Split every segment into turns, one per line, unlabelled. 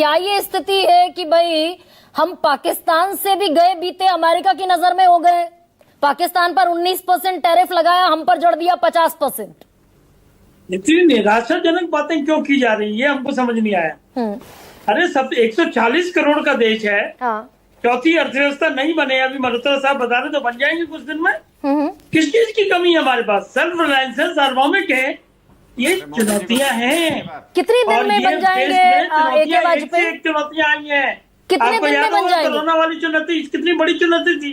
क्या ये स्थिति है कि भाई हम पाकिस्तान से भी गए बीते अमेरिका की नजर में हो गए? पाकिस्तान पर 19% टैरिफ लगाया, हम पर जड़ दिया 50%।
इतनी निराशाजनक बातें क्यों की जा रही है, हमको समझ नहीं आया। अरे सब 140 करोड़ का देश है।
हाँ।
चौथी अर्थव्यवस्था नहीं बने, अभी मल्होत्रा साहब बता रहे तो बन जाएंगे कुछ दिन में। किस चीज की कमी है हमारे पास? सेल्फ रिलायंस है, सार्वभौमिक है, ये चुनौतियां हैं।
कितनी दिन में बन जाएंगे? AK वाजपेयी,
एक चुनौतियां आई हैं।
कितने
आपको
दिन में
याद
बन
होगा
जाएंगे?
कोरोना वाली चुनौती कितनी बड़ी चुनौती थी,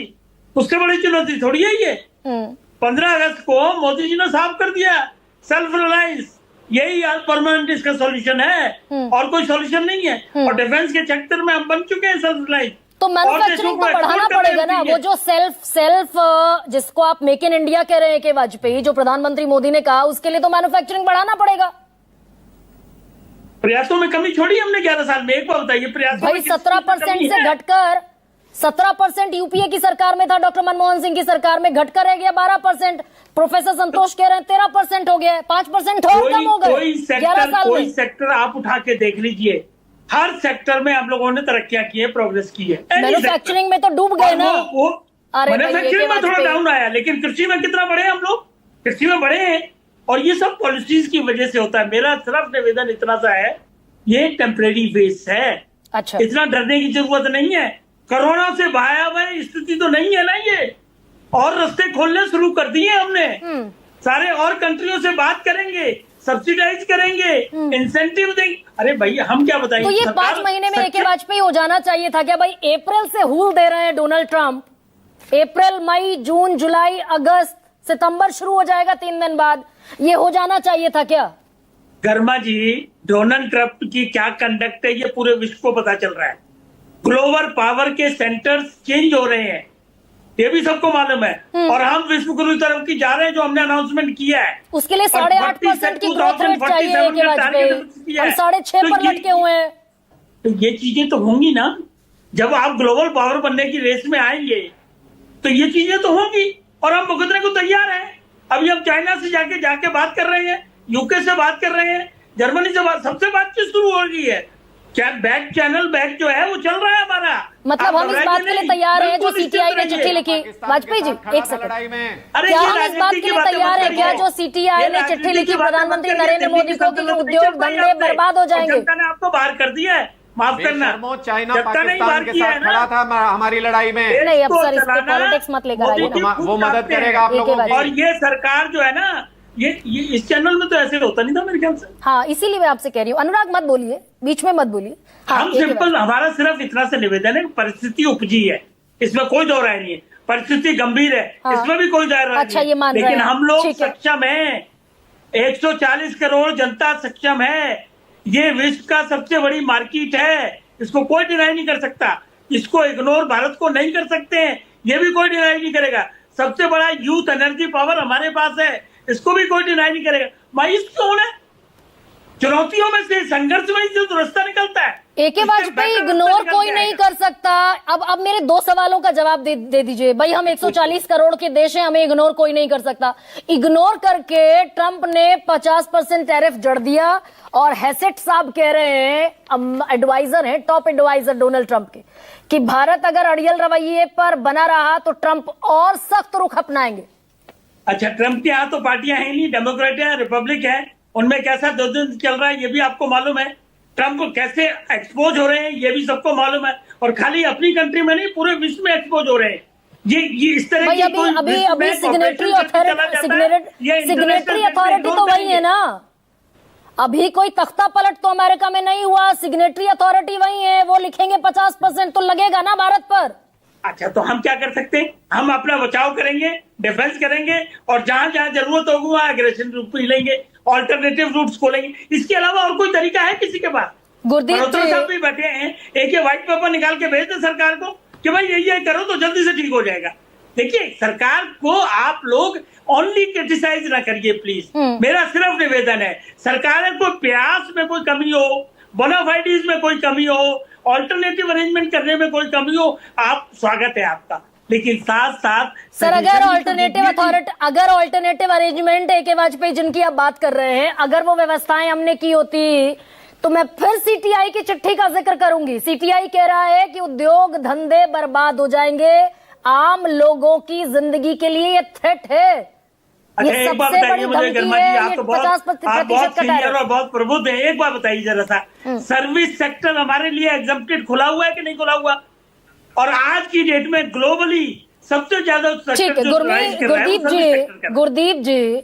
उससे बड़ी चुनौती थोड़ी है ये। 15 अगस्त को मोदी जी ने साफ कर दिया सेल्फ रिलायंस, यही परमानेंट इसका सॉल्यूशन है और कोई सॉल्यूशन नहीं है। और डिफेंस के सेक्टर में हम बन चुके हैं सेल्फ रिलायंस।
तो मैन्युफैक्चरिंग को बढ़ाना पड़ेगा ना, वो जो सेल्फ जिसको आप मेक इन इंडिया कह रहे हैं कि वाजपेयी, जो प्रधानमंत्री मोदी ने कहा, उसके लिए तो मैन्युफैक्चरिंग बढ़ाना पड़ेगा।
प्रयासों में कमी छोड़ी हमने 11 साल में। एक बार बताइए, प्रयासों
भाई 17% से घटकर 17% यूपीए की सरकार में था, डॉक्टर मनमोहन सिंह की सरकार में घटकर रह गया 12%। प्रोफेसर संतोष कह रहे हैं 13% हो गया, 5% और कम हो गए 11 साल में।
कोई सेक्टर आप उठा के देख लीजिए, हर सेक्टर में हम लोगों ने तरक्कियां की है, प्रोग्रेस की है।
मैन्युफैक्चरिंग में तो डूब गए ना।
मैन्युफैक्चरिंग में थोड़ा डाउन आया, लेकिन कृषि में कितना बढ़े हम लोग? कृषि में बढ़े हैं, और ये सब पॉलिसीज की वजह से होता है। मेरा सिर्फ निवेदन इतना सा है, ये टेम्परेरी फेज है।
अच्छा,
इतना डरने की जरूरत नहीं है। कोरोना से भयावह स्थिति तो नहीं है ना ये, और रास्ते खोलने शुरू कर दिए हमने। सारे और कंट्रियों से बात करेंगे, सब्सिडाइज करेंगे, इंसेंटिव देंगे। अरे भाई हम क्या बताएं?
तो ये 5 महीने में AK वाजपेयी हो जाना चाहिए था क्या भाई? अप्रैल से हूल दे रहे हैं डोनाल्ड ट्रंप, अप्रैल, मई, जून, जुलाई, अगस्त, सितंबर शुरू हो जाएगा 3 दिन बाद, ये हो जाना चाहिए था क्या?
गर्मा जी, डोनाल्ड ट्रंप की क्या कंडक्ट है ये पूरे विश्व को पता चल रहा है। ग्लोबल पावर के सेंटर्स चेंज हो रहे हैं, ये भी सबको मालूम है। और हम विश्व गुरु तरफ की जा रहे हैं, जो हमने अनाउंसमेंट किया है।
उसके लिए 8.5% की ग्रोथ रेट चाहिए AK वाजपेयी, हम 6.5 पर लटके हुए हैं।
तो ये चीजें तो होंगी ना, जब आप ग्लोबल पावर बनने की रेस में आएंगे तो ये चीजें तो होंगी, और हम भुगतने को तैयार हैं। अभी हम चाइना से जाके बात कर रहे हैं, यूके से बात कर रहे हैं, जर्मनी से सबसे बातचीत शुरू हो रही है। क्या बैक चैनल बैक जो है वो चल रहा है हमारा।
मतलब हम इस बात के लिए तैयार हैं जो CTI ने चिट्ठी लिखी। वाजपेयी जी एक सेकंड, क्या हम इस बात के लिए तैयार हैं क्या जो CTI ने चिट्ठी लिखी प्रधानमंत्री नरेंद्र मोदी को कि उद्योग धंधे बर्बाद हो जाएंगे?
जनता ने आपको बाहर कर दिया है, माफ करना।
चाइना पाकिस्तान के साथ खड़ा था हमारी लड़ाई में।
नहीं, अब सर इस पे पॉलिटिक्स मत लेकर आइए ना,
वो मदद करेगा आप लोगों की।
और ये सरकार जो है ना, ये इस चैनल में तो ऐसे होता नहीं था मेरे ख्याल से।
हाँ, इसीलिए मैं आपसे कह रही हूँ, अनुराग मत बोलिए, बीच में मत बोलिए। हाँ,
हम सिंपल, हमारा सिर्फ इतना से निवेदन है, परिस्थिति उपजी है, इसमें कोई दो राय नहीं है। परिस्थिति गंभीर है,
हाँ,
इसमें भी कोई दो राय नहीं।
अच्छा, ये मान रहे हैं,
लेकिन हम लोग
सक्षम
है, 140 करोड़ जनता सक्षम है। ये विश्व का सबसे बड़ी मार्केट है, इसको कोई डिनाई नहीं कर सकता। इसको इग्नोर भारत को नहीं कर सकते हैं, ये भी कोई डिनाई नहीं करेगा। सबसे बड़ा यूथ एनर्जी पावर हमारे पास है, इसको भी कोई डिनाई नहीं करेगा। मायूस क्यों होना है? चुनौतियों में से, संघर्ष में से तो रास्ता निकलता है।
AK वाजपेयी इग्नोर कोई नहीं कर सकता। अब मेरे 2 सवालों का जवाब दे दीजिए भाई। हम 140 करोड़ के देश हैं, हमें इग्नोर कोई नहीं कर सकता। इग्नोर करके ट्रंप ने 50% टैरिफ जड़ दिया, और हैसेट साहब कह रहे हैं, एडवाइजर हैं, टॉप एडवाइजर डोनाल्ड ट्रंप के, कि भारत अगर अड़ियल रवैये पर बना रहा तो ट्रंप और सख्त रुख अपनाएंगे।
अच्छा, ट्रंप के यहाँ तो पार्टियां हैं नहीं, डेमोक्रेट है, रिपब्लिक है, उनमें कैसा द्वंद्व चल रहा है ये भी आपको मालूम है। ट्रंप कैसे एक्सपोज हो रहे हैं ये भी सबको मालूम है, और खाली अपनी कंट्री में नहीं, पूरे विश्व में एक्सपोज हो रहे हैं। ये इस तरह की
अभी सिग्नेटरी अथॉरिटी तो वही है ना। अभी कोई तख्ता पलट तो अमेरिका में नहीं हुआ, सिग्नेटरी अथॉरिटी वही है, वो लिखेंगे 50% तो लगेगा ना भारत पर।
अच्छा, तो हम क्या कर सकते हैं? हम अपना बचाव करेंगे, डिफेंस करेंगे, और जहां जहां जरूरत होगी वहां एग्रेशन रूट लेंगे, ऑल्टरनेटिव रूट्स खोलेंगे। इसके अलावा और कोई तरीका है किसी के पास? मल्होत्रा साहब भी बैठे हैं, एक व्हाइट पेपर निकाल के भेज दे सरकार को कि भाई ये करो तो जल्दी से ठीक हो जाएगा। देखिए, सरकार को आप लोग ओनली क्रिटिसाइज ना करिए प्लीज। मेरा सिर्फ निवेदन है, सरकार को प्रयास में कोई कमी हो, बोनाफाइडीज में कोई कमी हो, ऑल्टरनेटिव अरेंजमेंट करने में कोई कमी हो, आप स्वागत है आपका, लेकिन साथ साथ
सर अगर ऑल्टरनेटिव अरेंजमेंट AK वाजपेयी जिनकी आप बात कर रहे हैं, अगर वो व्यवस्थाएं हमने की होती तो मैं फिर सीटीआई की चिट्ठी का जिक्र करूंगी। सीटीआई कह रहा है कि उद्योग धंधे बर्बाद हो जाएंगे, आम लोगों की जिंदगी के लिए ये थ्रेट है।
अच्छा,
ये
एक बात
सबसे
बताइए
बड़ी
मुझे
धमकी
गर्मा जी,
है,
आप
ये
तो बहुत
50% का
सीनियर
टैरिफ।
और बहुत प्रबुद्ध है। एक बात बताइए जरा सा, सर्विस सेक्टर हमारे लिए एग्जम्प्टेड खुला हुआ है कि नहीं खुला हुआ? और आज की डेट में ग्लोबली सबसे ज्यादा
ठीक है गुरदीप जी,